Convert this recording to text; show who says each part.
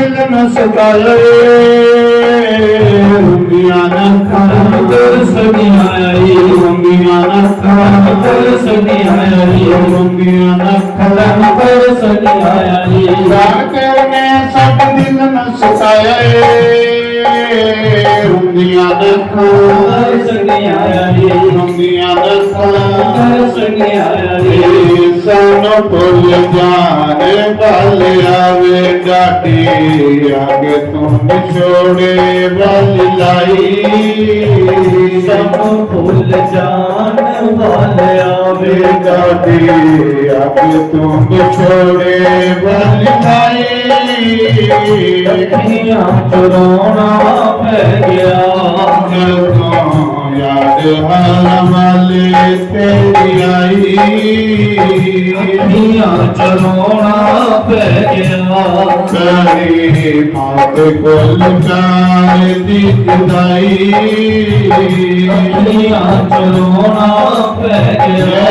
Speaker 1: दिल न सताए रुंदियां न खान तरस नहीं आई रुंदियां न खान तरस नहीं आई रुंदियां न खान तरस नहीं आई जाकर ने सब दिल न सताए रुंदियां न खान तरस नहीं आई रुंदियां न खान तरस नहीं आई सानो भुल जाने वाले आवे डाटी आगे तुम छोड़े वाली लाई सब भूल जाने वाले आवे डाटी आगे तुम छोड़े वाली लाई चुराना पै गया याद हाल वाले तेरी आई चरोना पै गया तेरी माप को लुटाए दी जुदाई चरोना पै गया